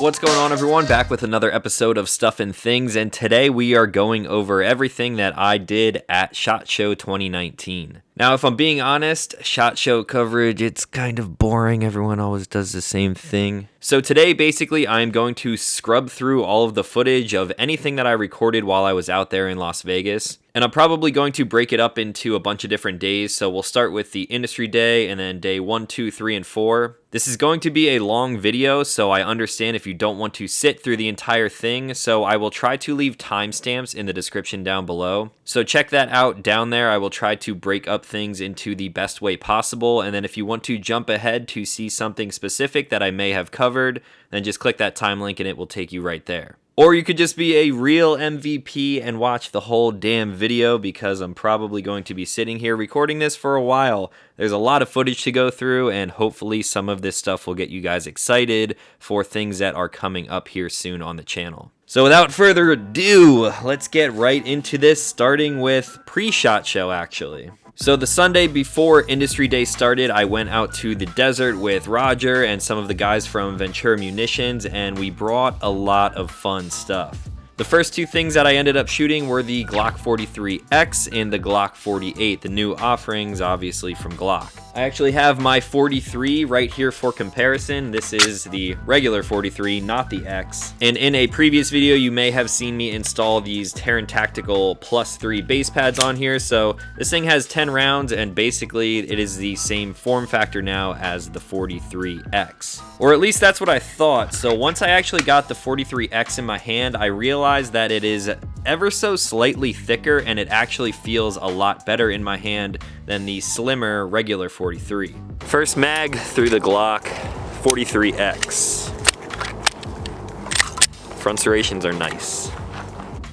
What's going on, everyone? Back with another episode of Stuff and Things, and today we are going over everything that I did at SHOT Show 2019. Now, if I'm being honest, SHOT Show coverage, it's kind of boring. Everyone always does the same thing. So today, basically, I'm going to scrub through all of the footage of anything that I recorded while I was out there in Las Vegas. And I'm probably going to break it up into a bunch of different days. So we'll start with the industry day and then day 1, 2, 3, and 4. This is going to be a long video, so I understand if you don't want to sit through the entire thing. So I will try to leave timestamps in the description down below. So check that out down there. I will try to break up things into the best way possible. And then if you want to jump ahead to see something specific that I may have covered, then just click that time link and it will take you right there. Or you could just be a real MVP and watch the whole damn video, because I'm probably going to be sitting here recording this for a while. There's a lot of footage to go through, and hopefully some of this stuff will get you guys excited for things that are coming up here soon on the channel. So without further ado, let's get right into this, starting with pre-SHOT Show actually. So the Sunday before Industry Day started, I went out to the desert with Roger and some of the guys from Ventura Munitions, and we brought a lot of fun stuff. The first two things that I ended up shooting were the Glock 43X and the Glock 48, the new offerings obviously from Glock. I actually have my 43 right here for comparison. This is the regular 43, not the X. And in a previous video, you may have seen me install these Terran Tactical +3 base pads on here. So this thing has 10 rounds, and basically it is the same form factor now as the 43X. Or at least that's what I thought. So once I actually got the 43X in my hand, I realized that it is ever so slightly thicker, and it actually feels a lot better in my hand than the slimmer regular 43. First mag through the Glock 43X. Front serrations are nice.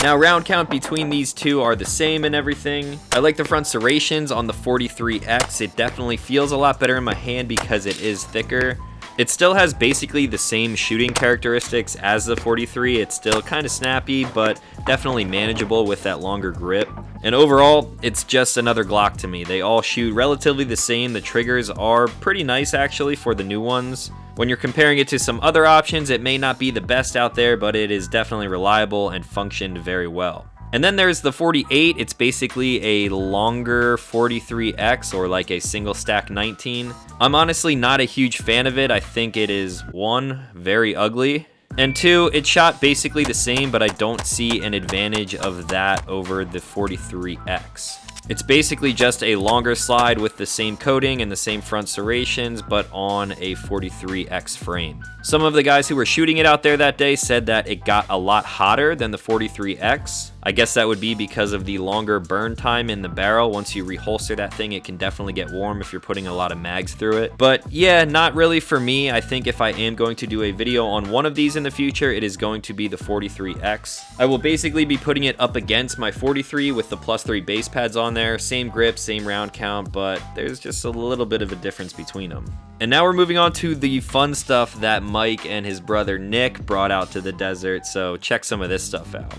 Now, round count between these two are the same and everything. I like the front serrations on the 43X. It definitely feels a lot better in my hand because it is thicker. It still has basically the same shooting characteristics as the 43. It's still kind of snappy, but definitely manageable with that longer grip. And overall, it's just another Glock to me. They all shoot relatively the same. The triggers are pretty nice actually for the new ones. When you're comparing it to some other options, it may not be the best out there, but it is definitely reliable and functioned very well. And then there's the 48. It's basically a longer 43X, or like a single stack 19. I'm honestly not a huge fan of it. I think it is, 1, very ugly, and 2, it shot basically the same, but I don't see an advantage of that over the 43X. It's basically just a longer slide with the same coating and the same front serrations, but on a 43X frame. Some of the guys who were shooting it out there that day said that it got a lot hotter than the 43X. I guess that would be because of the longer burn time in the barrel. Once you reholster that thing, it can definitely get warm if you're putting a lot of mags through it. But yeah, not really for me. I think if I am going to do a video on one of these in the future, it is going to be the 43X. I will basically be putting it up against my 43 with the +3 base pads on there. Same grip, same round count, but there's just a little bit of a difference between them. And now we're moving on to the fun stuff that Mike and his brother Nick brought out to the desert. So check some of this stuff out.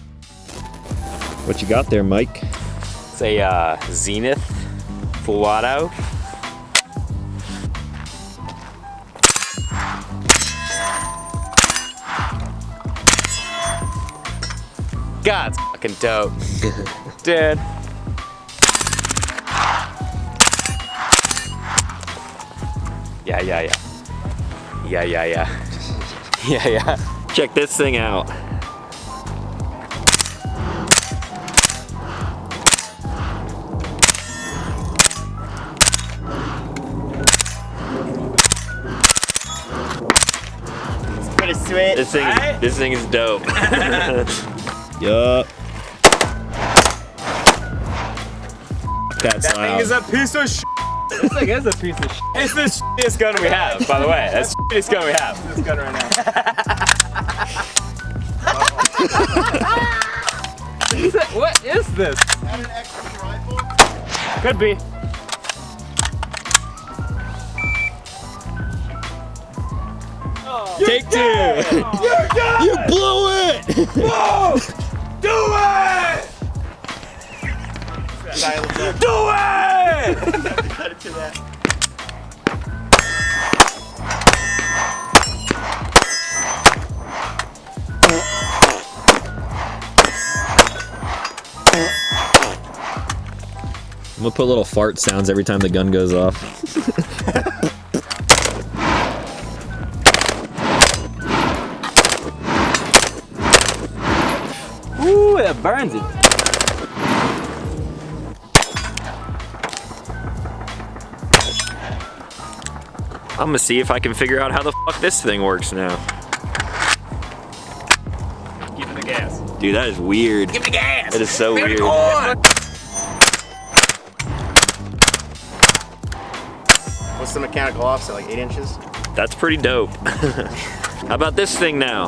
What you got there, Mike? It's a Zenith full auto. God, it's fucking dope. Dude. Yeah. Yeah. Check this thing out. It's pretty sweet. This thing is dope. Yup. That's That thing is a piece of shit. This thing is a piece of shit. It's the shittiest gun we have, by the way. That's the shittiest gun we have. This gun right now. What is this? Is that an extra rifle? Could be. Take 2. You blew it. Whoa! Do it! Do it! Cut it to that. I'm gonna put little fart sounds every time the gun goes off. Ooh, that burns it. I'm gonna see if I can figure out how the fuck this thing works now. Give it the gas. Dude, that is weird. Give me the gas. That is so weird. What's the mechanical offset, like 8 inches? That's pretty dope. How about this thing now?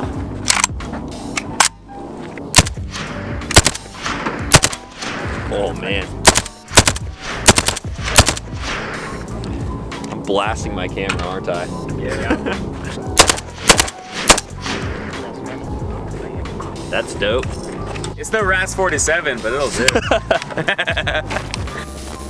Oh man. I'm blasting my camera, aren't I? Yeah. That's dope. It's no RAS 47, but it'll do.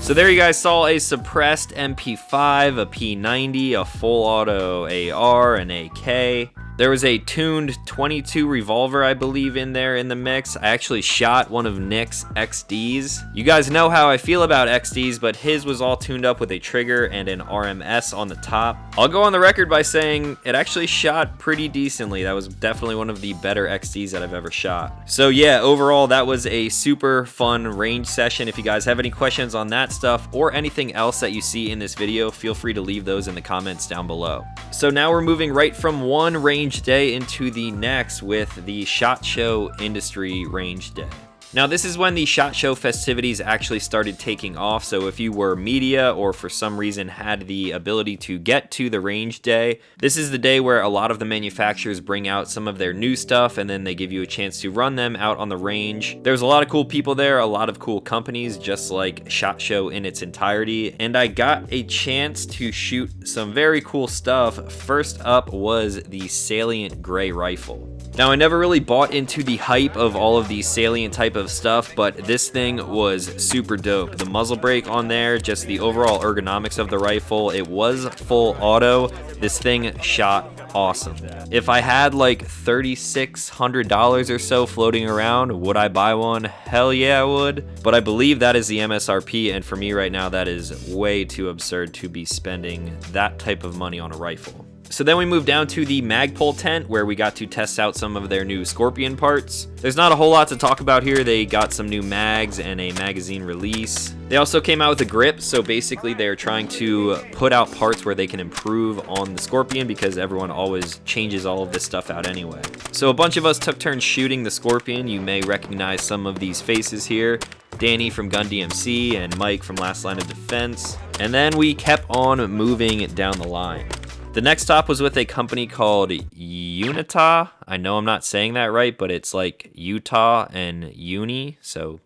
So there you guys saw a suppressed MP5, a P90, a full auto AR, an AK. There was a tuned 22 revolver, I believe, in there in the mix. I actually shot one of Nick's XDs. You guys know how I feel about XDs, but his was all tuned up with a trigger and an RMS on the top. I'll go on the record by saying it actually shot pretty decently. That was definitely one of the better XDs that I've ever shot. So yeah, overall, that was a super fun range session. If you guys have any questions on that stuff or anything else that you see in this video, feel free to leave those in the comments down below. So now we're moving right from one range day into the next with the SHOT Show Industry Range Day. Now this is when the SHOT Show festivities actually started taking off, so if you were media or for some reason had the ability to get to the range day, this is the day where a lot of the manufacturers bring out some of their new stuff and then they give you a chance to run them out on the range. There's a lot of cool people there, a lot of cool companies, just like SHOT Show in its entirety, and I got a chance to shoot some very cool stuff. First up was the Salient Gray Rifle. Now, I never really bought into the hype of all of these Salient type of stuff, but this thing was super dope. The muzzle brake on there, just the overall ergonomics of the rifle, it was full auto. This thing shot awesome. If I had like $3,600 or so floating around, would I buy one? Hell yeah, I would. But I believe that is the MSRP, and for me right now, that is way too absurd to be spending that type of money on a rifle. So then we moved down to the Magpul tent where we got to test out some of their new Scorpion parts. There's not a whole lot to talk about here. They got some new mags and a magazine release. They also came out with a grip, so basically they're trying to put out parts where they can improve on the Scorpion because everyone always changes all of this stuff out anyway. So a bunch of us took turns shooting the Scorpion. You may recognize some of these faces here. Danny from GUNDAY MC and Mike from Last Line of Defense. And then we kept on moving down the line. The next stop was with a company called Unita. I know I'm not saying that right, but it's like Utah and Uni, so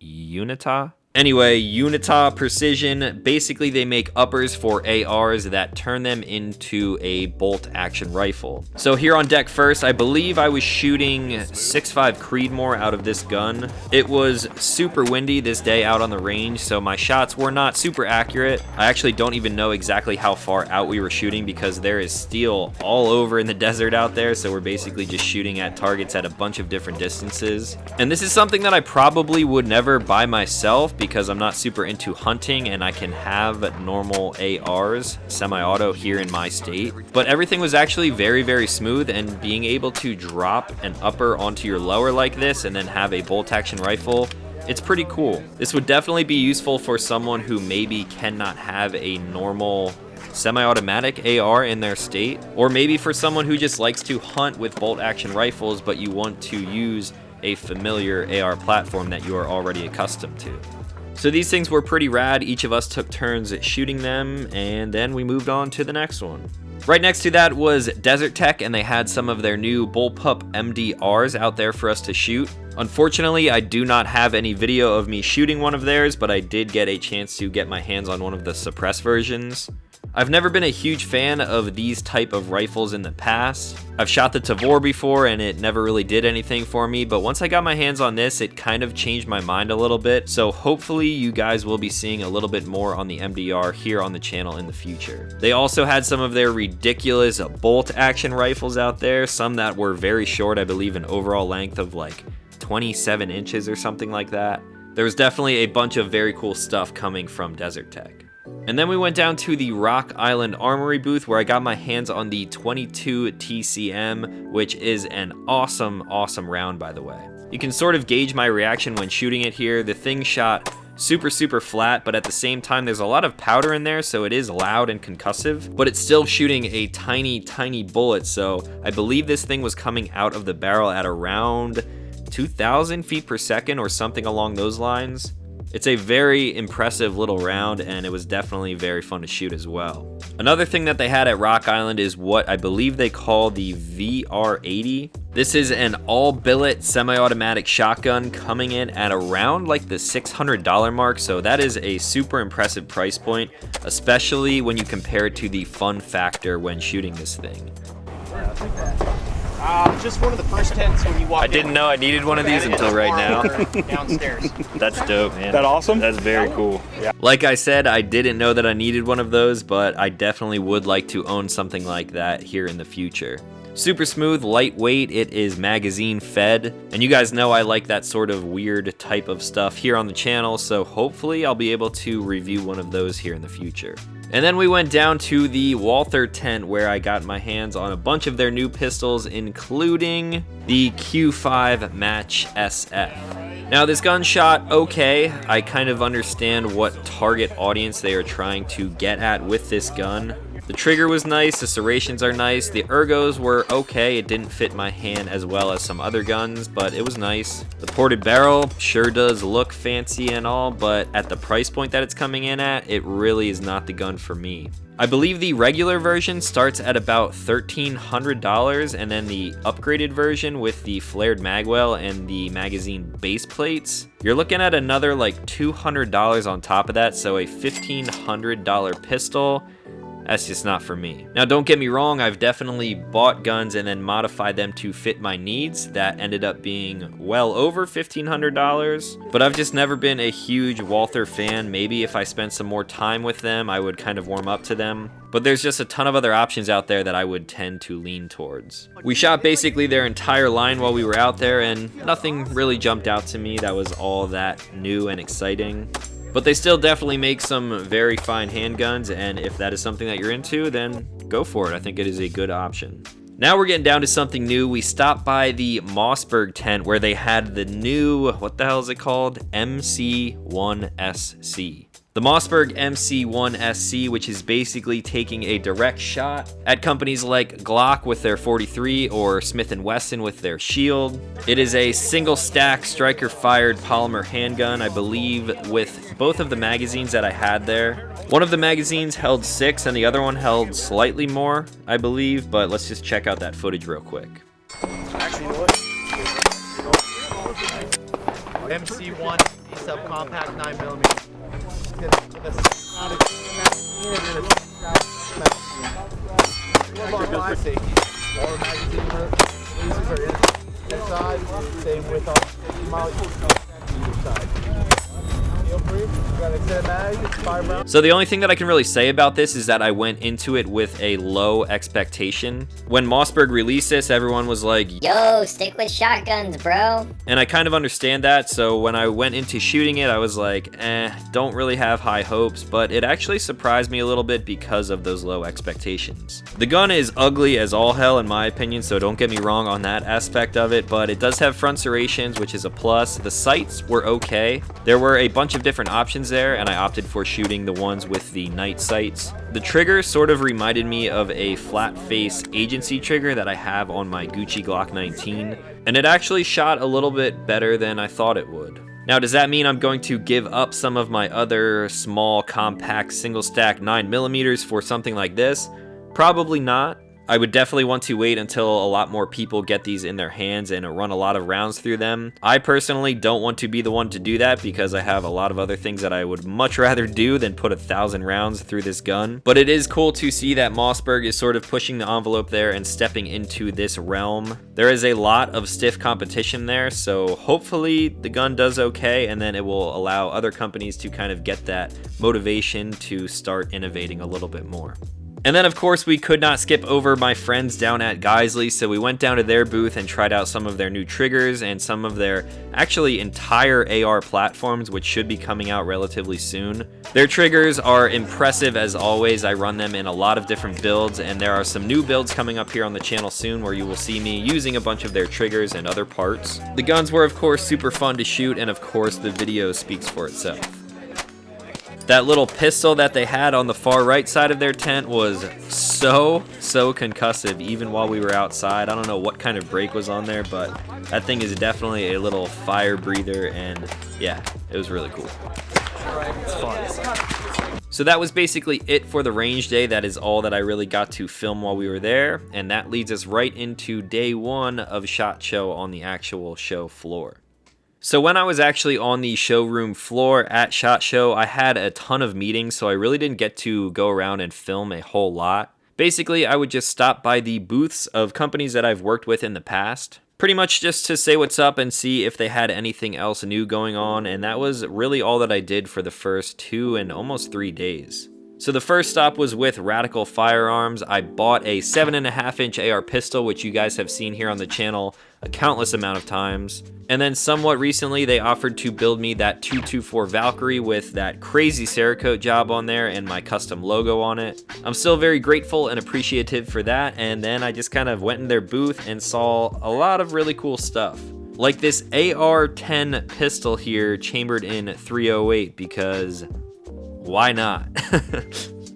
Unita. Anyway, Unita Precision, basically they make uppers for ARs that turn them into a bolt action rifle. So here on deck first, I believe I was shooting 6.5 Creedmoor out of this gun. It was super windy this day out on the range, so my shots were not super accurate. I actually don't even know exactly how far out we were shooting because there is steel all over in the desert out there, so we're basically just shooting at targets at a bunch of different distances. And this is something that I probably would never buy myself because I'm not super into hunting and I can have normal ARs, semi-auto, here in my state. But everything was actually very, very smooth, and being able to drop an upper onto your lower like this and then have a bolt action rifle, it's pretty cool. This would definitely be useful for someone who maybe cannot have a normal semi-automatic AR in their state, or maybe for someone who just likes to hunt with bolt action rifles but you want to use a familiar AR platform that you are already accustomed to. So these things were pretty rad. Each of us took turns at shooting them, and then we moved on to the next one. Right next to that was Desert Tech, and they had some of their new Bullpup MDRs out there for us to shoot. Unfortunately, I do not have any video of me shooting one of theirs, but I did get a chance to get my hands on one of the suppressed versions. I've never been a huge fan of these type of rifles in the past. I've shot the Tavor before and it never really did anything for me, but once I got my hands on this, it kind of changed my mind a little bit. So hopefully you guys will be seeing a little bit more on the MDR here on the channel in the future. They also had some of their ridiculous bolt action rifles out there, some that were very short, I believe an overall length of like 27 inches or something like that. There was definitely a bunch of very cool stuff coming from Desert Tech. And then we went down to the Rock Island Armory booth where I got my hands on the 22 TCM, which is an awesome round, by the way. You can sort of gauge my reaction when shooting it here. The thing shot super flat, but at the same time there's a lot of powder in there, so it is loud and concussive, but it's still shooting a tiny bullet. So I believe this thing was coming out of the barrel at around 2,000 feet per second or something along those lines. It's a very impressive little round, and it was definitely very fun to shoot as well. Another thing that they had at Rock Island is what I believe they call the VR80. This is an all-billet semi-automatic shotgun coming in at around like the $600 mark, so that is a super impressive price point, especially when you compare it to the fun factor when shooting this thing. Just one of the first tents when you walk I didn't know I needed one of these until right now. Downstairs. That's dope, man. That awesome? That's very cool. Yeah. Like I said, I didn't know that I needed one of those, but I definitely would like to own something like that here in the future. Super smooth, lightweight, it is magazine fed, and you guys know I like that sort of weird type of stuff here on the channel, so hopefully I'll be able to review one of those here in the future. And then we went down to the Walther tent where I got my hands on a bunch of their new pistols, including the Q5 Match SF. Now this gun shot okay. I kind of understand what target audience they are trying to get at with this gun. The trigger was nice, the serrations are nice, the ergos were okay. It didn't fit my hand as well as some other guns, but it was nice. The ported barrel sure does look fancy and all, but at the price point that it's coming in at, it really is not the gun for me. I believe the regular version starts at about $1,300, and then the upgraded version with the flared magwell and the magazine base plates, you're looking at another like $200 on top of that, so a $1,500 pistol. That's just not for me. Now don't get me wrong, I've definitely bought guns and then modified them to fit my needs. That ended up being well over $1,500, but I've just never been a huge Walther fan. Maybe if I spent some more time with them, I would kind of warm up to them. But there's just a ton of other options out there that I would tend to lean towards. We shot basically their entire line while we were out there, and nothing really jumped out to me that was all that new and exciting. But they still definitely make some very fine handguns, and if that is something that you're into, then go for it. I think it is a good option. Now we're getting down to something new. We stopped by the Mossberg tent where they had the new, what the hell is it called? MC1SC. The Mossberg MC1SC, which is basically taking a direct shot at companies like Glock with their 43 or Smith & Wesson with their Shield. It is a single stack striker fired polymer handgun, I believe, with both of the magazines that I had there. One of the magazines held 6 and the other one held slightly more, I believe, but let's just check out that footage real quick. Actually, you know what? MC1 subcompact 9mm. Same with our So the only thing that I can really say about this is that I went into it with a low expectation. When Mossberg released this, everyone was like, yo, stick with shotguns, bro. And I kind of understand that, so when I went into shooting it, I was like, don't really have high hopes, but it actually surprised me a little bit because of those low expectations. The gun is ugly as all hell in my opinion, so don't get me wrong on that aspect of it, but it does have front serrations, which is a plus. The sights were okay. There were a bunch of different options there, and I opted for shooting the ones with the night sights. The trigger sort of reminded me of a flat face agency trigger that I have on my Gucci Glock 19, and it actually shot a little bit better than I thought it would. Now, does that mean I'm going to give up some of my other small, compact, single stack 9mm for something like this? Probably not. I would definitely want to wait until a lot more people get these in their hands and run a lot of rounds through them. I personally don't want to be the one to do that because I have a lot of other things that I would much rather do than put 1,000 rounds through this gun. But it is cool to see that Mossberg is sort of pushing the envelope there and stepping into this realm. There is a lot of stiff competition there, so hopefully the gun does okay, and then it will allow other companies to kind of get that motivation to start innovating a little bit more. And then of course we could not skip over my friends down at Geisley, so we went down to their booth and tried out some of their new triggers and some of their actually entire AR platforms, which should be coming out relatively soon. Their triggers are impressive as always. I run them in a lot of different builds, and there are some new builds coming up here on the channel soon where you will see me using a bunch of their triggers and other parts. The guns were of course super fun to shoot, and of course the video speaks for itself. That little pistol that they had on the far right side of their tent was so concussive even while we were outside. I don't know what kind of brake was on there, but that thing is definitely a little fire breather, and yeah, it was really cool. It's fun. So that was basically it for the range day. That is all that I really got to film while we were there, and that leads us right into day one of SHOT Show on the actual show floor. So when I was actually on the showroom floor at SHOT Show, I had a ton of meetings, so I really didn't get to go around and film a whole lot. Basically, I would just stop by the booths of companies that I've worked with in the past, pretty much just to say what's up and see if they had anything else new going on, and that was really all that I did for the first 2 and almost 3 days. So the first stop was with Radical Firearms. I bought a 7.5-inch AR pistol, which you guys have seen here on the channel a countless amount of times. And then somewhat recently, they offered to build me that 224 Valkyrie with that crazy Cerakote job on there and my custom logo on it. I'm still very grateful and appreciative for that, and then I just kind of went in their booth and saw a lot of really cool stuff. Like this AR-10 pistol here chambered in 308, because why not?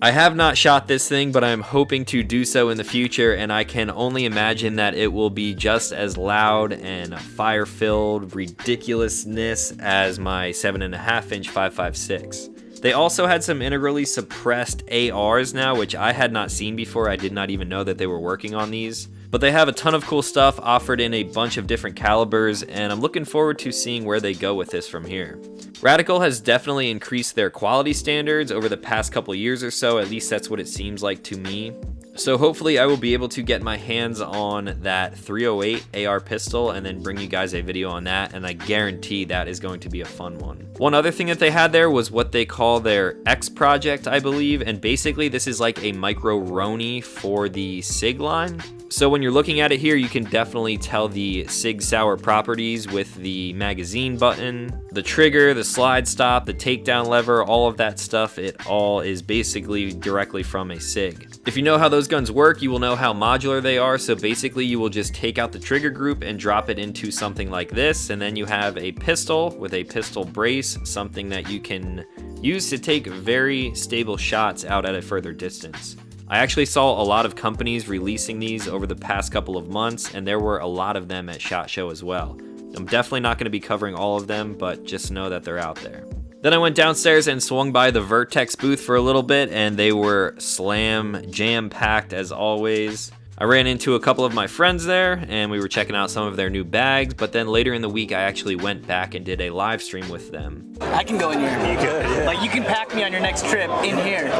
I have not shot this thing, but I'm hoping to do so in the future, and I can only imagine that it will be just as loud and fire-filled ridiculousness as my 7.5-inch 5.56. They also had some integrally suppressed ARs now, which I had not seen before. I did not even know that they were working on these. But they have a ton of cool stuff offered in a bunch of different calibers, and I'm looking forward to seeing where they go with this from here. Radical has definitely increased their quality standards over the past couple years or so, at least that's what it seems like to me. So hopefully I will be able to get my hands on that 308 AR pistol and then bring you guys a video on that, and I guarantee that is going to be a fun one. One other thing that they had there was what they call their X project, I believe, and basically this is like a micro Roni for the SIG line. So when you're looking at it here, you can definitely tell the Sig Sauer properties with the magazine button, the trigger, the slide stop, the takedown lever, all of that stuff. It all is basically directly from a Sig. If you know how those guns work, you will know how modular they are. So basically you will just take out the trigger group and drop it into something like this, and then you have a pistol with a pistol brace, something that you can use to take very stable shots out at a further distance. I actually saw a lot of companies releasing these over the past couple of months, and there were a lot of them at SHOT Show as well. I'm definitely not going to be covering all of them, but just know that they're out there. Then I went downstairs and swung by the Vertex booth for a little bit, and they were jam-packed as always. I ran into a couple of my friends there, and we were checking out some of their new bags, but then later in the week I actually went back and did a live stream with them. I can go in here. You could, yeah. Like, you can pack me on your next trip in here.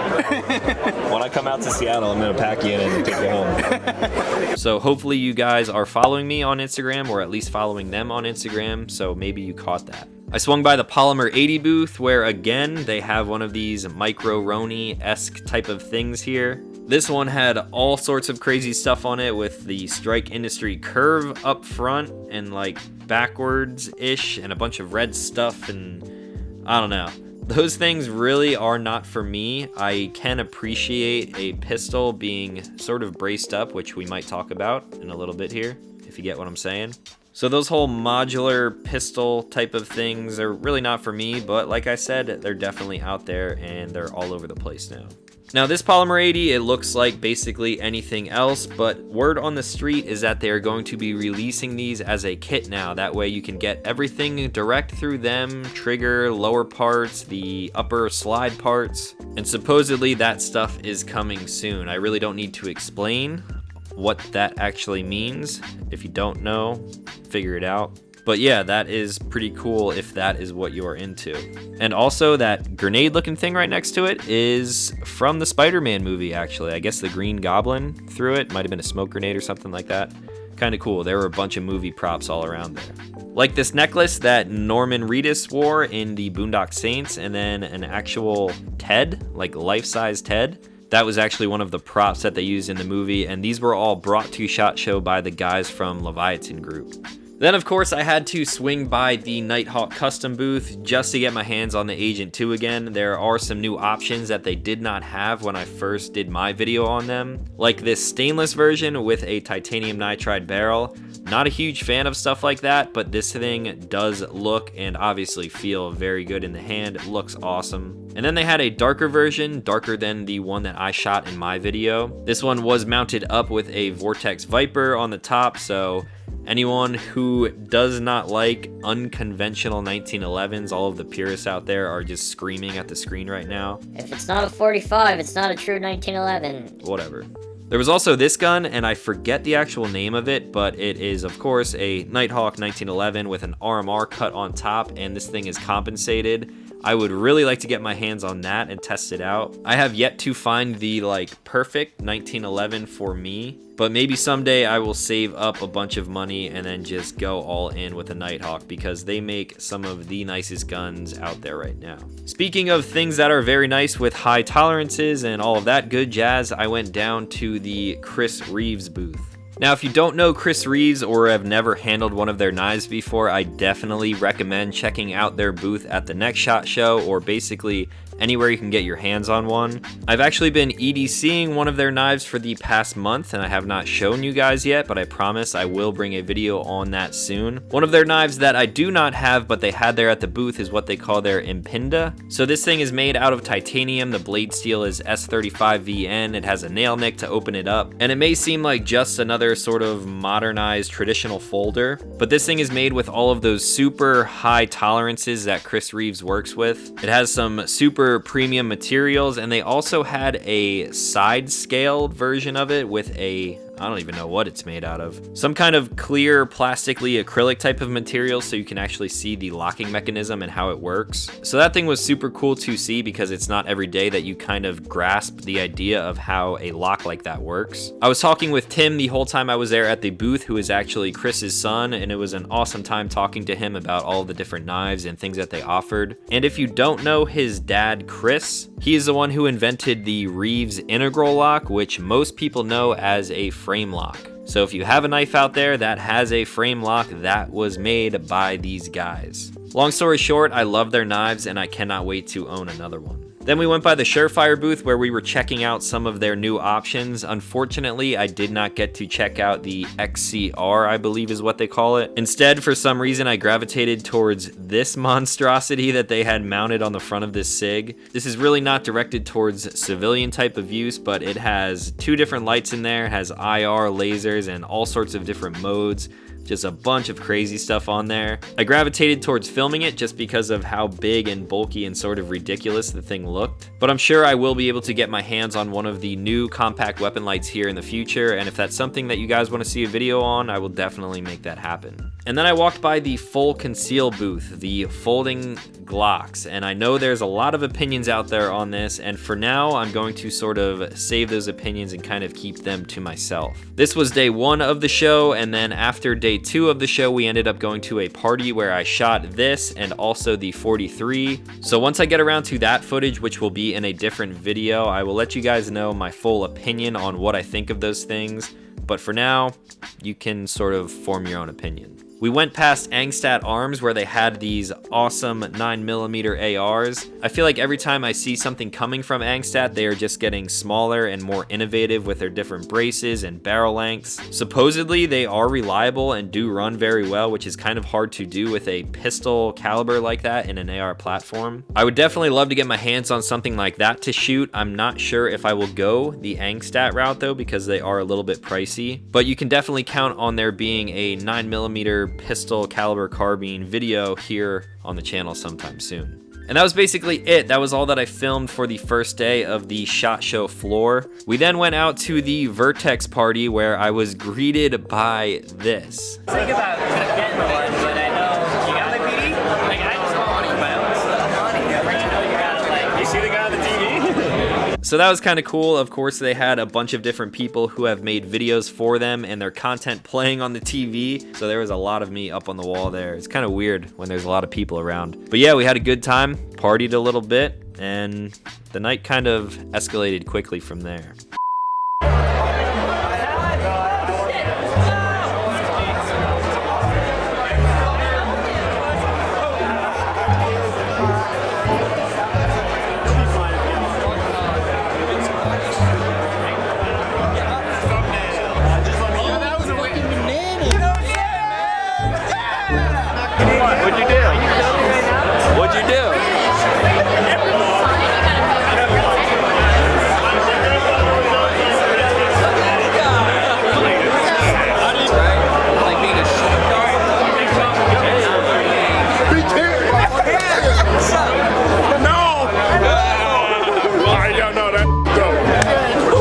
When I come out to Seattle, I'm gonna pack you in and take you home. So hopefully you guys are following me on Instagram, or at least following them on Instagram, so maybe you caught that. I swung by the Polymer 80 booth, where again, they have one of these micro Roni-esque type of things here. This one had all sorts of crazy stuff on it, with the Strike Industry curve up front and like backwards-ish, and a bunch of red stuff, and I don't know. Those things really are not for me. I can appreciate a pistol being sort of braced up, which we might talk about in a little bit here, if you get what I'm saying. So those whole modular pistol type of things are really not for me, but like I said, they're definitely out there and they're all over the place now. Now this Polymer 80, it looks like basically anything else, but word on the street is that they're going to be releasing these as a kit now. That way you can get everything direct through them, trigger, lower parts, the upper slide parts, and supposedly that stuff is coming soon. I really don't need to explain what that actually means. If you don't know, figure it out. But yeah, that is pretty cool if that is what you're into. And also that grenade looking thing right next to it is from the Spider-Man movie, actually. I guess the Green Goblin threw it. Might have been a smoke grenade or something like that. Kind of cool. There were a bunch of movie props all around there. Like this necklace that Norman Reedus wore in the Boondock Saints, and then an actual Ted, like life-size Ted. That was actually one of the props that they used in the movie, and these were all brought to SHOT Show by the guys from Leviathan Group. Then, of course, I had to swing by the Nighthawk custom booth just to get my hands on the Agent 2 again. There are some new options that they did not have when I first did my video on them, like this stainless version with a titanium nitride barrel. Not a huge fan of stuff like that, but this thing does look and obviously feel very good in the hand. It looks awesome. And then they had a darker version, darker than the one that I shot in my video. This one was mounted up with a Vortex Viper on the top, so anyone who does not like unconventional 1911s, all of the purists out there are just screaming at the screen right now. If it's not a 45, it's not a true 1911. Whatever. There was also this gun, and I forget the actual name of it, but it is, of course, a Nighthawk 1911 with an RMR cut on top, and this thing is compensated. I would really like to get my hands on that and test it out. I have yet to find the perfect 1911 for me, but maybe someday I will save up a bunch of money and then just go all in with a Nighthawk, because they make some of the nicest guns out there right now. Speaking of things that are very nice with high tolerances and all of that good jazz, I went down to the Chris Reeves booth. Now, if you don't know Chris Reeves or have never handled one of their knives before, I definitely recommend checking out their booth at the next SHOT Show, or basically anywhere you can get your hands on one. I've actually been EDCing one of their knives for the past month, and I have not shown you guys yet, but I promise I will bring a video on that soon. One of their knives that I do not have, but they had there at the booth, is what they call their Impinda. So this thing is made out of titanium. The blade steel is S35VN. It has a nail nick to open it up, and it may seem like just another sort of modernized traditional folder, but this thing is made with all of those super high tolerances that Chris Reeves works with. It has some super premium materials, and they also had a side scaled version of it with a, I don't even know what it's made out of. Some kind of clear, plastically acrylic type of material, so you can actually see the locking mechanism and how it works. So that thing was super cool to see, because it's not every day that you kind of grasp the idea of how a lock like that works. I was talking with Tim the whole time I was there at the booth, who is actually Chris's son, and it was an awesome time talking to him about all the different knives and things that they offered. And if you don't know his dad, Chris, he is the one who invented the Reeves integral lock, which most people know as a frame lock. So if you have a knife out there that has a frame lock, that was made by these guys. Long story short, I love their knives, and I cannot wait to own another one. Then we went by the Surefire booth, where we were checking out some of their new options. Unfortunately, I did not get to check out the XCR, I believe is what they call it. Instead, for some reason, I gravitated towards this monstrosity that they had mounted on the front of this SIG. This is really not directed towards civilian type of use, but it has two different lights in there. It has IR, lasers, and all sorts of different modes. Just a bunch of crazy stuff on there. I gravitated towards filming it just because of how big and bulky and sort of ridiculous the thing looked. But I'm sure I will be able to get my hands on one of the new compact weapon lights here in the future, and if that's something that you guys want to see a video on, I will definitely make that happen. And then I walked by the full conceal booth, the folding Glocks, and I know there's a lot of opinions out there on this, and for now I'm going to sort of save those opinions and kind of keep them to myself. This was day 1 of the show, and then after day 2 of the show we ended up going to a party where I shot this and also the 43. So once I get around to that footage, which will be in a different video, I will let you guys know my full opinion on what I think of those things, but for now you can sort of form your own opinion. We went past Angstadt Arms, where they had these awesome 9mm ARs. I feel like every time I see something coming from Angstadt, they are just getting smaller and more innovative with their different braces and barrel lengths. Supposedly, they are reliable and do run very well, which is kind of hard to do with a pistol caliber like that in an AR platform. I would definitely love to get my hands on something like that to shoot. I'm not sure if I will go the Angstadt route though, because they are a little bit pricey, but you can definitely count on there being a 9mm pistol caliber carbine video here on the channel sometime soon. And that was basically it. That was all that I filmed for the first day of the SHOT Show floor. We then went out to the Vertex party, where I was greeted by this. Think about getting one, but I know you got the PD. Like, I just want money for my own stuff. Money. Yeah, right, you know you got like. You see the guy on the TV? So that was kind of cool. Of course, they had a bunch of different people who have made videos for them and their content playing on the TV. So there was a lot of me up on the wall there. It's kind of weird when there's a lot of people around. But yeah, we had a good time, partied a little bit. and the night kind of escalated quickly from there. What'd you do? What'd you do?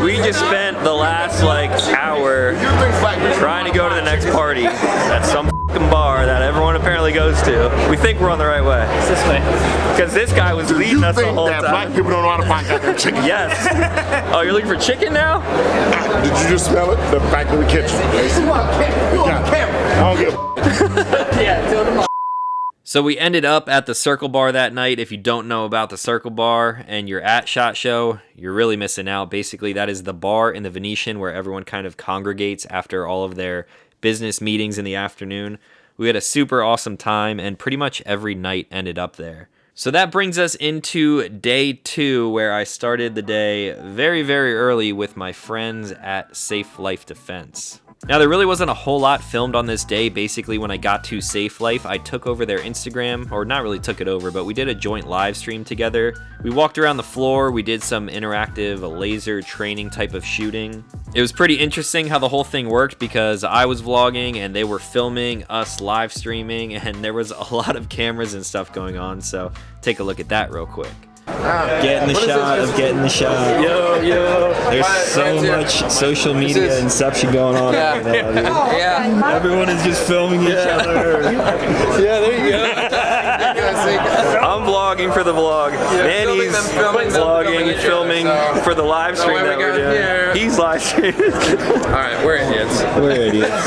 We just spent the last like hour trying to go to the next party at some f***ing bar that everyone apparently goes to. We think we're on the right way. It's this way. Because this guy was leading us the whole that black time. people don't know how to find goddamn chicken? Yes. Oh, you're looking for chicken now? Did you just smell it? The back of the kitchen. I don't give a Yeah, fill them up. So we ended up at the Circle Bar that night. If you don't know about the Circle Bar and you're at SHOT Show, you're really missing out. Basically, that is the bar in the Venetian where everyone kind of congregates after all of their business meetings in the afternoon. We had a super awesome time, and pretty much every night ended up there. So that brings us into day 2, where I started the day very, very early with my friends at Safe Life Defense. Now, there really wasn't a whole lot filmed on this day. Basically, when I got to Safe Life, I took over their Instagram, or not really took it over, but we did a joint live stream together. We walked around the floor, we did some interactive laser training type of shooting. It was pretty interesting how the whole thing worked because I was vlogging and they were filming us live streaming, and there was a lot of cameras and stuff going on, so take a look at that real quick. Getting the shot of getting the shot. Yo. There's so much social media inception going on right now, dude. Yeah. Everyone is just filming each other. Yeah, there you go. I'm vlogging for the vlog. Manny's vlogging, filming for the live stream that we're doing. He's live streaming. Alright, we're idiots. We're idiots.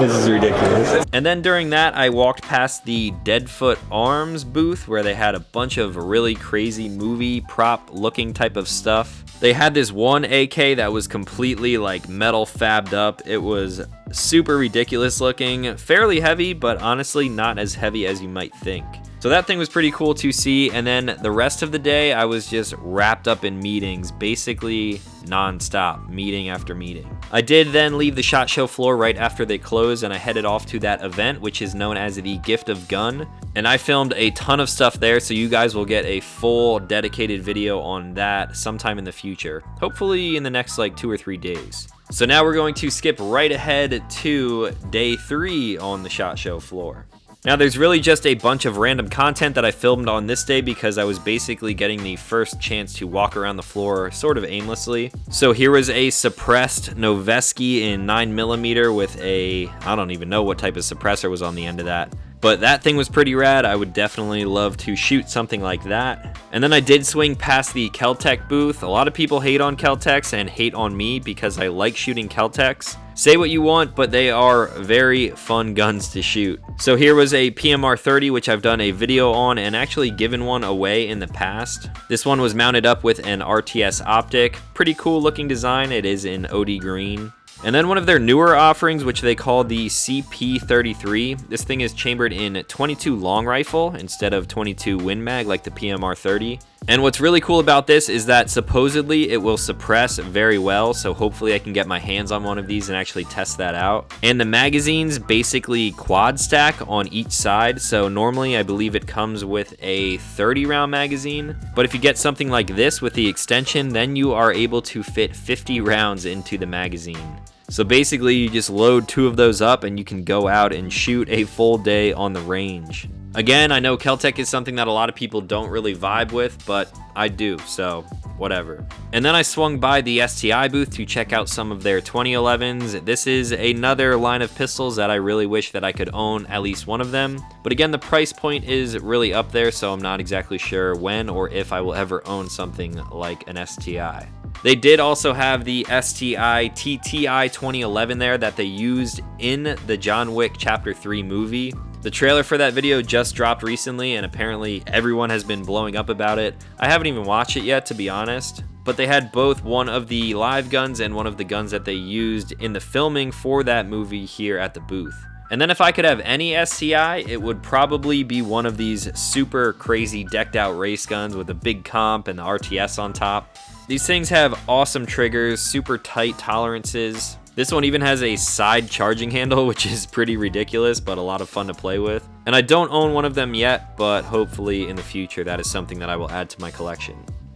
This is ridiculous. And then during that, I walked past the Deadfoot Arms booth where they had a bunch of really crazy movie prop looking type of stuff. They had this one AK that was completely like metal fabbed up. It was super ridiculous looking, fairly heavy, but honestly not as heavy as you might think. So that thing was pretty cool to see, and then the rest of the day I was just wrapped up in meetings, basically non-stop, meeting after meeting. I did then leave the SHOT Show floor right after they closed, and I headed off to that event, which is known as the Gift of Gun, and I filmed a ton of stuff there, so you guys will get a full dedicated video on that sometime in the future, hopefully in the next like 2 or 3 days. So now we're going to skip right ahead to day 3 on the SHOT Show floor. Now there's really just a bunch of random content that I filmed on this day because I was basically getting the first chance to walk around the floor sort of aimlessly. So here was a suppressed Noveski in 9mm with a, I don't even know what type of suppressor was on the end of that. But that thing was pretty rad. I would definitely love to shoot something like that. And then I did swing past the Kel-Tec booth. A lot of people hate on Kel-Tecs and hate on me because I like shooting Kel-Tecs. Say what you want, but they are very fun guns to shoot. So here was a PMR 30, which I've done a video on and actually given one away in the past. This one was mounted up with an RTS optic. Pretty cool looking design. It is in OD green. And then one of their newer offerings, which they call the CP33. This thing is chambered in 22 long rifle instead of 22 Win Mag like the PMR 30. And what's really cool about this is that supposedly it will suppress very well, so hopefully I can get my hands on one of these and actually test that out. And the magazine's basically quad stack on each side, so normally I believe it comes with a 30 round magazine, but if you get something like this with the extension, then you are able to fit 50 rounds into the magazine. So basically you just load 2 of those up and you can go out and shoot a full day on the range. Again, I know Kel-Tec is something that a lot of people don't really vibe with, but I do, so whatever. And then I swung by the STI booth to check out some of their 2011s. This is another line of pistols that I really wish that I could own at least one of them. But again, the price point is really up there, so I'm not exactly sure when or if I will ever own something like an STI. They did also have the STI TTI 2011 there that they used in the John Wick Chapter 3 movie. The trailer for that video just dropped recently, and apparently everyone has been blowing up about it. I haven't even watched it yet, to be honest, but they had both one of the live guns and one of the guns that they used in the filming for that movie here at the booth. And then if I could have any STI, it would probably be one of these super crazy decked out race guns with a big comp and the RTS on top. These things have awesome triggers, super tight tolerances. This one even has a side charging handle, which is pretty ridiculous, but a lot of fun to play with. And I don't own one of them yet, but hopefully in the future that is something that I will add to my collection.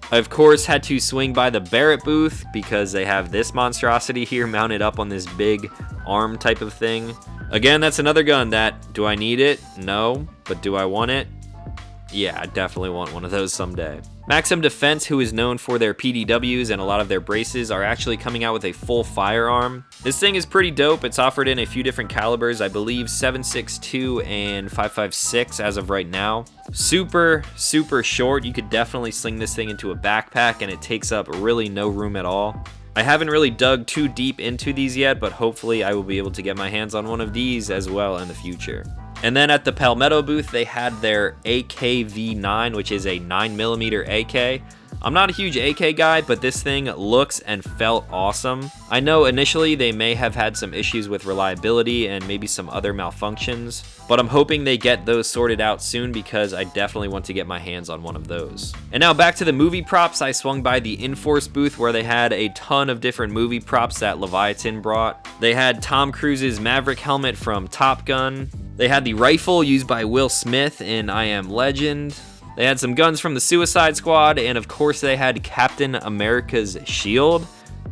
I of course had to swing by the Barrett booth because they have this monstrosity here mounted up on this big arm type of thing. Again, that's another gun that, do I need it? No, but do I want it? Yeah, I definitely want one of those someday. Maxim Defense, who is known for their PDWs and a lot of their braces, are actually coming out with a full firearm. This thing is pretty dope. It's offered in a few different calibers, I believe 7.62 and 5.56 as of right now. Super short. You could definitely sling this thing into a backpack and it takes up really no room at all. I haven't really dug too deep into these yet, but hopefully I will be able to get my hands on one of these as well in the future. And then at the Palmetto booth, they had their AKV9, which is a 9mm AK. I'm not a huge AK guy, but this thing looks and felt awesome. I know initially they may have had some issues with reliability and maybe some other malfunctions, but I'm hoping they get those sorted out soon because I definitely want to get my hands on one of those. And now back to the movie props. I swung by the Inforce booth where they had a ton of different movie props that Leviathan brought. They had Tom Cruise's Maverick helmet from Top Gun. They had the rifle used by Will Smith in I Am Legend. They had some guns from the Suicide Squad, and of course they had Captain America's shield.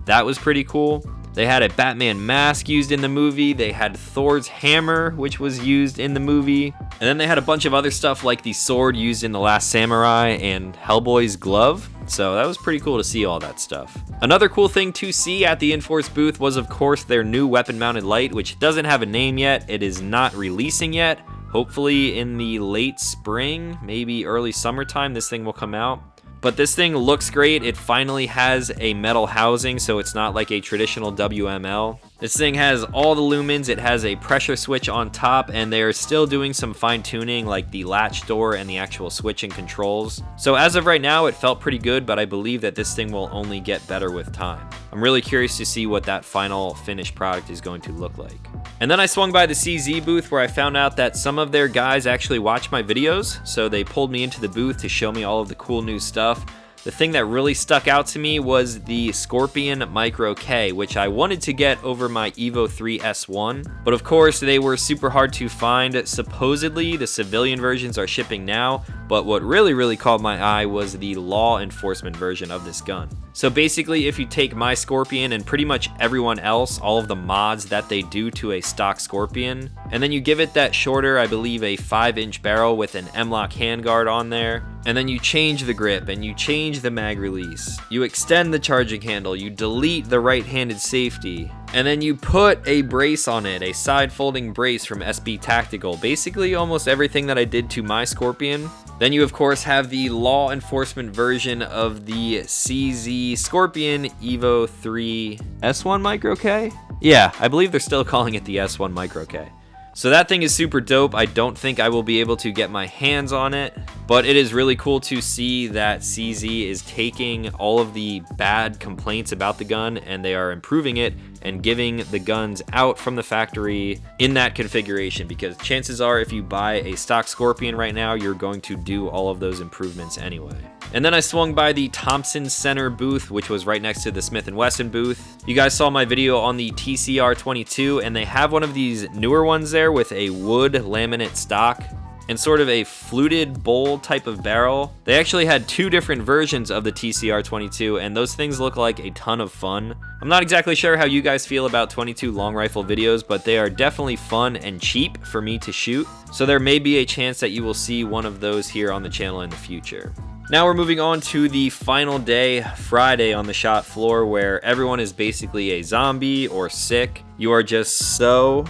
That was pretty cool. They had a Batman mask used in the movie. They had Thor's hammer, which was used in the movie. And then they had a bunch of other stuff like the sword used in The Last Samurai and Hellboy's glove. So that was pretty cool to see all that stuff. Another cool thing to see at the Inforce booth was of course their new weapon mounted light, which doesn't have a name yet. It is not releasing yet. Hopefully in the late spring, maybe early summertime, this thing will come out. But this thing looks great. It finally has a metal housing, so it's not like a traditional WML. This thing has all the lumens, it has a pressure switch on top, and they're still doing some fine tuning like the latch door and the actual switch and controls. So as of right now, it felt pretty good, but I believe that this thing will only get better with time. I'm really curious to see what that final finished product is going to look like. And then I swung by the CZ booth where I found out that some of their guys actually watch my videos, so they pulled me into the booth to show me all of the cool new stuff. The thing that really stuck out to me was the Scorpion Micro K, which I wanted to get over my Evo 3 S1, but of course they were super hard to find. Supposedly the civilian versions are shipping now, but what really caught my eye was the law enforcement version of this gun. So basically, if you take my Scorpion and pretty much everyone else, all of the mods that they do to a stock Scorpion, and then you give it that shorter, I believe a 5-inch barrel with an M-LOK handguard on there, and then you change the grip and you change the mag release, you extend the charging handle, you delete the right-handed safety, and then you put a brace on it, a side folding brace from SB Tactical, basically almost everything that I did to my Scorpion. Then you of course have the law enforcement version of the CZ Scorpion Evo 3 S1 Micro K? Yeah, I believe they're still calling it the S1 Micro K. So that thing is super dope. I don't think I will be able to get my hands on it, but it is really cool to see that CZ is taking all of the bad complaints about the gun and they are improving it and giving the guns out from the factory in that configuration, because chances are if you buy a stock Scorpion right now, you're going to do all of those improvements anyway. And then I swung by the Thompson Center booth, which was right next to the Smith & Wesson booth. You guys saw my video on the TCR-22, and they have one of these newer ones there with a wood laminate stock and sort of a fluted bowl type of barrel. They actually had two different versions of the TCR-22, and those things look like a ton of fun. I'm not exactly sure how you guys feel about 22 long rifle videos, but they are definitely fun and cheap for me to shoot, so there may be a chance that you will see one of those here on the channel in the future. Now we're moving on to the final day, Friday, on the shop floor, where everyone is basically a zombie or sick. You are just so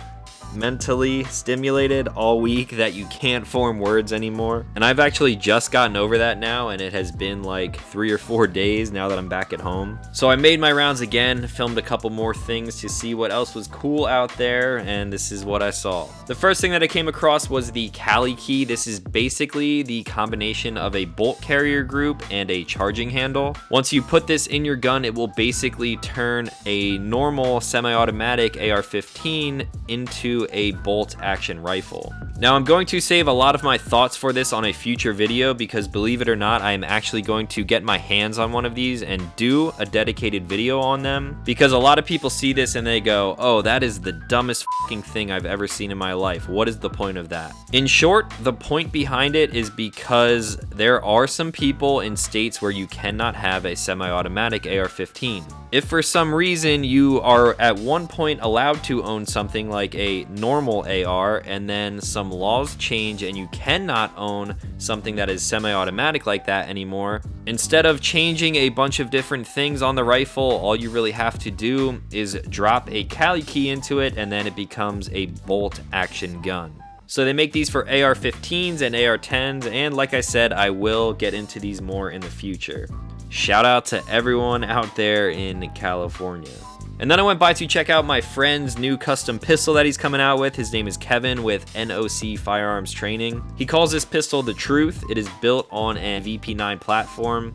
mentally stimulated all week that you can't form words anymore. And I've actually just gotten over that now, and it has been like 3 or 4 days now that I'm back at home. So I made my rounds again, filmed a couple more things to see what else was cool out there, and this is what I saw. The first thing that I came across was the Cali key. This is basically the combination of a bolt carrier group and a charging handle. Once you put this in your gun, it will basically turn a normal semi-automatic AR-15 into a bolt action rifle. Now I'm going to save a lot of my thoughts for this on a future video because, believe it or not, I am actually going to get my hands on one of these and do a dedicated video on them, because a lot of people see this and they go, oh, that is the dumbest fucking thing I've ever seen in my life. What is the point of that? In short, the point behind it is because there are some people in states where you cannot have a semi-automatic AR-15. If for some reason you are at one point allowed to own something like a normal AR and then some laws change and you cannot own something that is semi-automatic like that anymore, instead of changing a bunch of different things on the rifle, all you really have to do is drop a Cali key into it and then it becomes a bolt action gun. So they make these for AR-15s and AR-10s, and like I said, I will get into these more in the future. Shout out to everyone out there in California. And then I went by to check out my friend's new custom pistol that he's coming out with. His name is Kevin with NOC Firearms Training. He calls this pistol the Truth. It is built on a VP9 platform.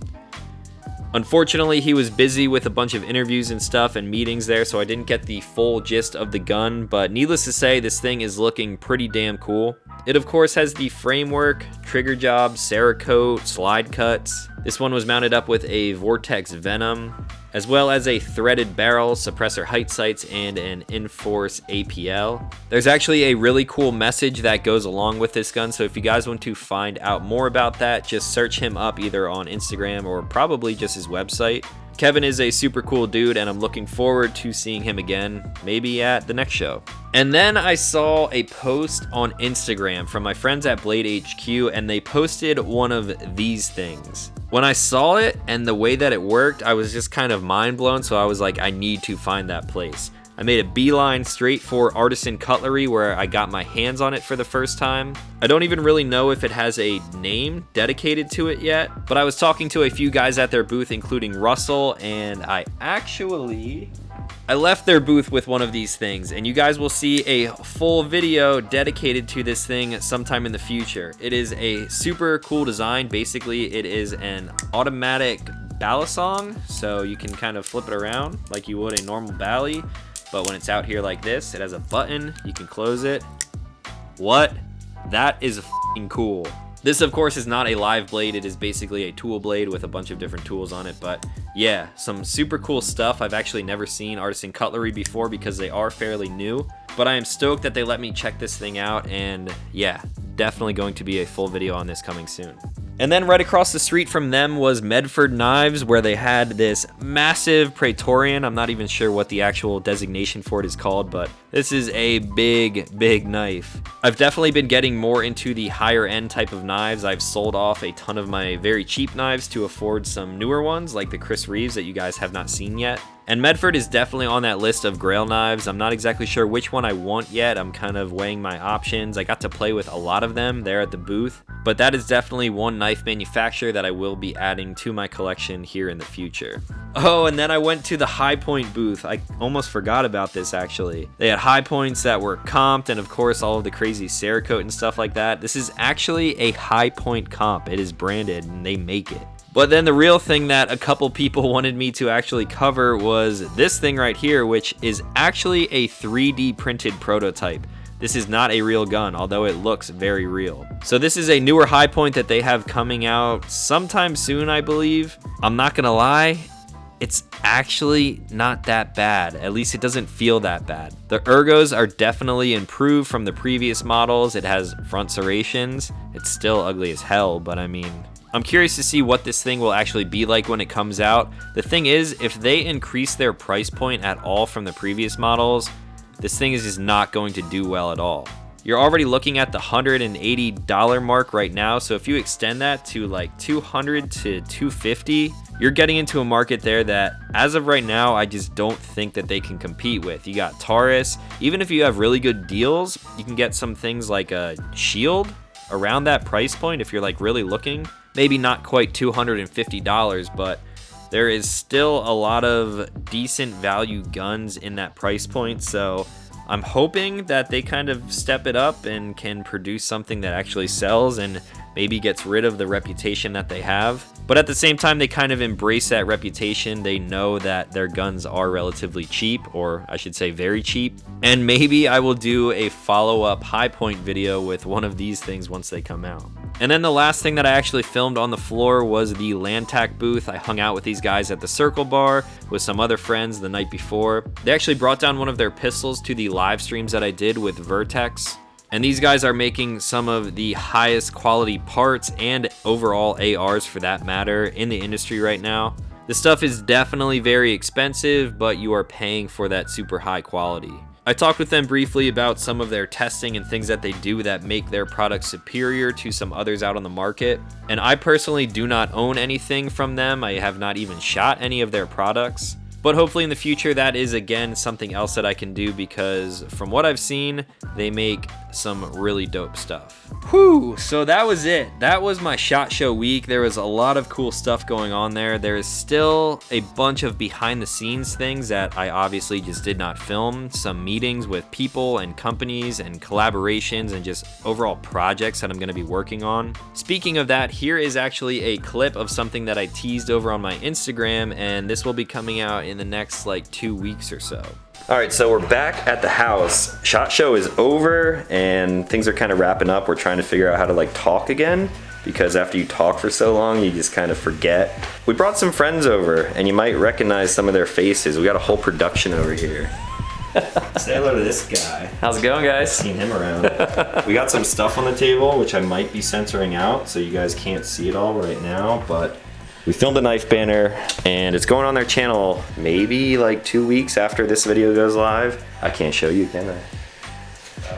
Unfortunately, he was busy with a bunch of interviews and stuff and meetings there, so I didn't get the full gist of the gun, but needless to say, this thing is looking pretty damn cool. It of course has the framework, trigger job, Cerakote, slide cuts. This one was mounted up with a Vortex Venom, as well as a threaded barrel, suppressor height sights, and an Enforce APL. There's actually a really cool message that goes along with this gun, so if you guys want to find out more about that, just search him up either on Instagram or probably just his website. Kevin is a super cool dude, and I'm looking forward to seeing him again, maybe at the next show. And then I saw a post on Instagram from my friends at Blade HQ, and they posted one of these things. When I saw it and the way that it worked, I was just kind of mind blown, so I was like, I need to find that place. I made a beeline straight for Artisan Cutlery, where I got my hands on it for the first time. I don't even really know if it has a name dedicated to it yet, but I was talking to a few guys at their booth, including Russell, and I left their booth with one of these things, and you guys will see a full video dedicated to this thing sometime in the future. It is a super cool design. Basically, it is an automatic balisong, so you can kind of flip it around like you would a normal bally, but when it's out here like this, it has a button, you can close it. What? That is f***ing cool. This, of course, is not a live blade. It is basically a tool blade with a bunch of different tools on it. But yeah, some super cool stuff. I've actually never seen Artisan Cutlery before because they are fairly new. But I am stoked that they let me check this thing out. And yeah, definitely going to be a full video on this coming soon. And then right across the street from them was Medford Knives, where they had this massive Praetorian. I'm not even sure what the actual designation for it is called, but this is a big knife. I've definitely been getting more into the higher end type of knives. I've sold off a ton of my very cheap knives to afford some newer ones like the Chris Reeves that you guys have not seen yet. And Medford is definitely on that list of grail knives. I'm not exactly sure which one I want yet. I'm kind of weighing my options. I got to play with a lot of them there at the booth, but that is definitely one knife manufacturer that I will be adding to my collection here in the future. Oh, and then I went to the High Point booth. I almost forgot about this actually. They had High Points that were comped, and of course all of the crazy Cerakote and stuff like that. This is actually a High Point comp. It is branded and they make it. But then the real thing that a couple people wanted me to actually cover was this thing right here, which is actually a 3D printed prototype. This is not a real gun, although it looks very real. So this is a newer High Point that they have coming out sometime soon, I believe. I'm not gonna lie, it's actually not that bad. At least it doesn't feel that bad. The ergos are definitely improved from the previous models. It has front serrations. It's still ugly as hell, but I mean, I'm curious to see what this thing will actually be like when it comes out. The thing is, if they increase their price point at all from the previous models, this thing is just not going to do well at all. You're already looking at the $180 mark right now, so if you extend that to like $200 to $250, you're getting into a market there that, as of right now, I just don't think that they can compete with. You got Taurus. Even if you have really good deals, you can get some things like a Shield around that price point if you're like really looking. Maybe not quite $250, but there is still a lot of decent value guns in that price point. So I'm hoping that they kind of step it up and can produce something that actually sells and maybe gets rid of the reputation that they have. But at the same time, they kind of embrace that reputation. They know that their guns are relatively cheap, or I should say very cheap. And maybe I will do a follow-up high point video with one of these things once they come out. And then the last thing that I actually filmed on the floor was the Lantac booth. I hung out with these guys at the Circle Bar with some other friends the night before. They actually brought down one of their pistols to the live streams that I did with Vertex. And these guys are making some of the highest quality parts and overall ARs for that matter in the industry right now. The stuff is definitely very expensive, but you are paying for that super high quality. I talked with them briefly about some of their testing and things that they do that make their products superior to some others out on the market. And I personally do not own anything from them. I have not even shot any of their products. But hopefully in the future, that is again something else that I can do, because from what I've seen, they make some really dope stuff. Whew, so that was it. That was my SHOT Show week. There was a lot of cool stuff going on there. There is still a bunch of behind the scenes things that I obviously just did not film. Some meetings with people and companies and collaborations and just overall projects that I'm gonna be working on. Speaking of that, here is actually a clip of something that I teased over on my Instagram, and this will be coming out in the next like 2 weeks or so. All right, so we're back at the house. SHOT Show is over and things are kind of wrapping up. We're trying to figure out how to like talk again, because after you talk for so long, you just kind of forget. We brought some friends over and you might recognize some of their faces. We got a whole production over here. Say hello to this guy. How's it going, guys? Seen him around. We got some stuff on the table, which I might be censoring out so you guys can't see it all right now, but we filmed a knife banner and it's going on their channel maybe like 2 weeks after this video goes live. I can't show you, can I?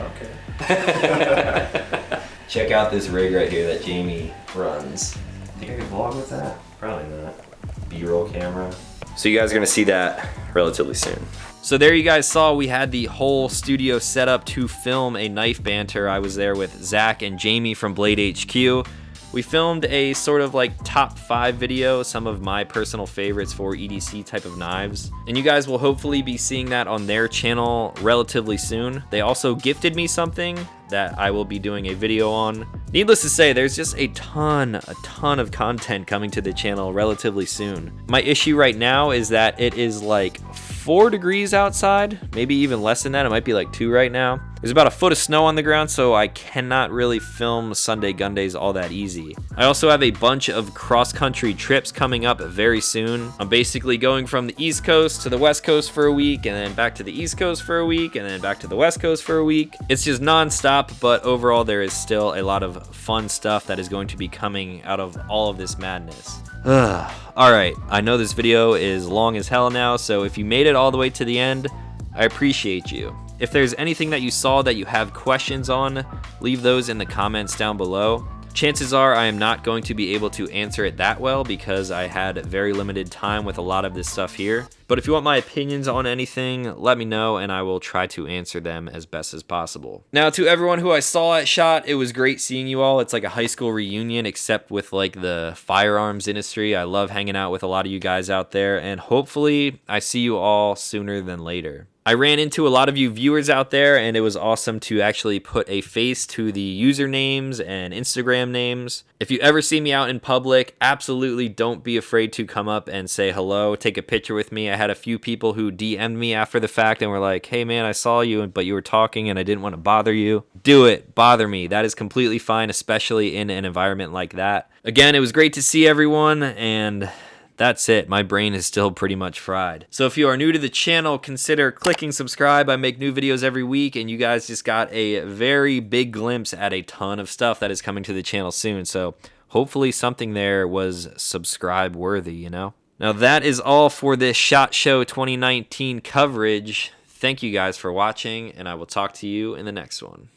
Okay. Check out this rig right here that Jamie runs. Think I can vlog with that? Probably not. B-roll camera. So you guys are gonna see that relatively soon. So there you guys saw we had the whole studio set up to film a knife banter. I was there with Zach and Jamie from Blade HQ. We filmed a sort of like top 5 video, some of my personal favorites for EDC type of knives. And you guys will hopefully be seeing that on their channel relatively soon. They also gifted me something that I will be doing a video on. Needless to say, there's just a ton of content coming to the channel relatively soon. My issue right now is that it is like 4 degrees outside, maybe even less than that. It might be like 2 right now. There's about a foot of snow on the ground, so I cannot really film Sunday Gundays all that easy. I also have a bunch of cross-country trips coming up very soon. I'm basically going from the East Coast to the West Coast for a week, and then back to the East Coast for a week, and then back to the West Coast for a week. It's just non-stop, but overall there is still a lot of fun stuff that is going to be coming out of all of this madness. Alright, I know this video is long as hell now, so if you made it all the way to the end, I appreciate you. If there's anything that you saw that you have questions on, leave those in the comments down below. Chances are I am not going to be able to answer it that well because I had very limited time with a lot of this stuff here. But if you want my opinions on anything, let me know and I will try to answer them as best as possible. Now, to everyone who I saw at SHOT, it was great seeing you all. It's like a high school reunion except with like the firearms industry. I love hanging out with a lot of you guys out there, and hopefully I see you all sooner than later. I ran into a lot of you viewers out there, and it was awesome to actually put a face to the usernames and Instagram names. If you ever see me out in public, absolutely don't be afraid to come up and say hello, take a picture with me. I had a few people who DM'd me after the fact and were like, hey man, I saw you, but you were talking and I didn't want to bother you. Do it, bother me. That is completely fine, especially in an environment like that. Again, it was great to see everyone, and that's it. My brain is still pretty much fried. So if you are new to the channel, consider clicking subscribe. I make new videos every week, and you guys just got a very big glimpse at a ton of stuff that is coming to the channel soon. So hopefully something there was subscribe worthy, you know? Now that is all for this SHOT Show 2019 coverage. Thank you guys for watching, and I will talk to you in the next one.